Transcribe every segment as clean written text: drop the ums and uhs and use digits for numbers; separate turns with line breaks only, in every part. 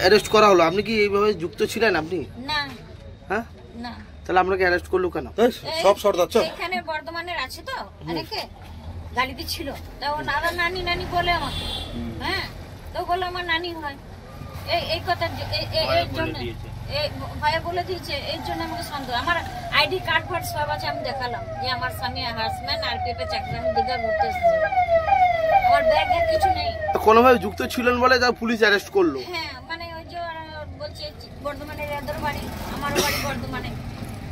Arrest করা হলো, আপনি কি এইভাবে যুক্ত ছিলেন? আপনি
না।
হ্যাঁ
না,
তাহলে আপনাকে অ্যারেস্ট করলো কেন?
সব সর্দার এখানে বর্ধমানের আছে তো, অনেকে গাড়িতে ছিল, তো ওনারা নানি নানি বলে আমাকে, হ্যাঁ, তো বলে আমার নানি হয়, এই কথা এই জন্য ভাইয়া বলে দিয়েছে, এই জন্য আমাকে সন্দেহ। আমার আইডি কার্ড ফার্ড সব আছে, আমি দেখালাম যে আমার স্বামী হাজব্যান্ড আর পেপে চাকরি, আমি দীঘা ঘুরতে এসেছি, আমার ব্যাগে কিছু নেই।
কোনোভাবে যুক্ত ছিলেন বলে তার পুলিশ অ্যারেস্ট করলো?
হ্যাঁ, মানে ওই যে বলছে বর্ধমানের এদের বাড়ি, আমার বাড়ি বর্ধমানে।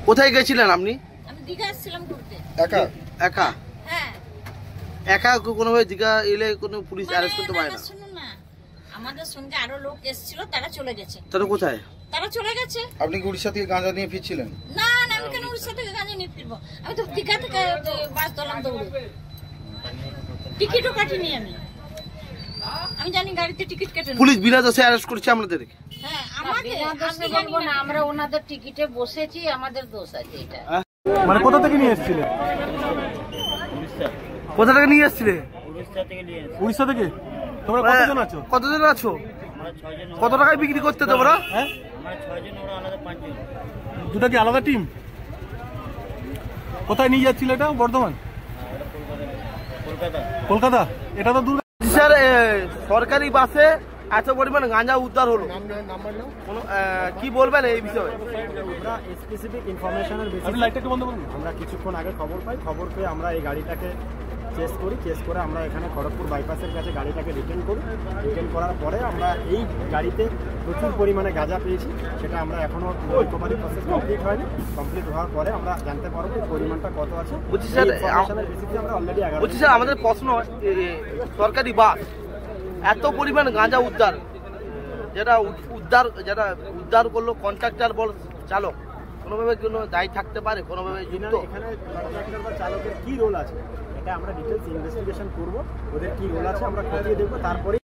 কোথায় গেছিলেন আপনি?
আমি দীঘা এসেছিলাম ঘুরতে।
একা? একা?
হ্যাঁ।
একা কোনোভাবে দীঘা এলে কোনো পুলিশ অ্যারেস্ট করতে পারে না?
শুনুন না, আমাদের সঙ্গে আরো লোক এসেছিল, তারা চলে গেছে।
তারা কোথায়?
তারা চলে গেছে।
আপনি কি উড়িষ্যা থেকে গাঁজা নিয়ে ফিরছিলেন?
না না, আমি কেন উড়িষ্যা থেকে গাঁজা নিয়ে ফিরবো? আমি তো দীঘা থেকে বাস ধরলাম দৌড়ে, টিকিটও কাটিনি আমি জানি গাড়িতে টিকিট কেটে।
পুলিশ বিনা দোষে অ্যারেস্ট করছে আপনাদেরকে?
হ্যাঁ, আমাকে
দোষে বলবো না, আমরা ওনাদের টিকিটে বসেছি, আমাদের দোষ আছে এটা।
মানে কোথা থেকে নিয়ে এসেছিলেন?
কোথা থেকে নিয়ে এসেছিলে?
উড়িষ্যা থেকে। তোমরা কতজন আছো?
কতজন আছো? কত টাকায় বিক্রি করতে তোমরা?
হ্যাঁ, দুটা কি আলাদা টিম? কোথায় নিয়ে যাচ্ছিল এটা? বর্ধমান, কলকাতা। এটা তো দূর।
স্যার, সরকারি বাসে এত পরিমাণ গাঁজা উদ্ধার হলো, কি বলবেন এই বিষয়ে?
আমরা স্পেসিফিক ইনফরমেশনের বেসিসে আমরা কিছুক্ষণ আগে খবর পাই, খবর পেয়ে আমরা এই গাড়িটাকে চেস করে আমরা এখানে খড়গপুর বাইপাসের কাছে গাড়িটাকে রিটার্ন করি। রিটার্ন করার পরে আমরা এই গাড়িতে প্রচুর পরিমাণে গাঁজা পেয়েছি, সেটা আমরা এখনও রিকভারি প্রসেস কমপ্লিট হয়নি। কমপ্লিট হওয়ার পরে আমরা জানতে পারবো পরিমাণটা কত আছে।
বলছি স্যার,
আমরা অলরেডি
বলছি স্যার, আমাদের প্রশ্ন, সরকারি বাস এত পরিমাণ গাঁজা উদ্ধার, যেটা উদ্ধার করলো কন্ট্রাক্টর বল চালক, কোনোভাবে কোনো দায়ী থাকতে পারে? কোনোভাবে যুক্ত?
এখানে কন্ট্রাক্টর বা চালকের কি রোল আছে এটা আমরা ডিটেলস ইনভেস্টিগেশন করব, ওদের কি রোল আছে আমরা খতিয়ে দেখবো, তারপরে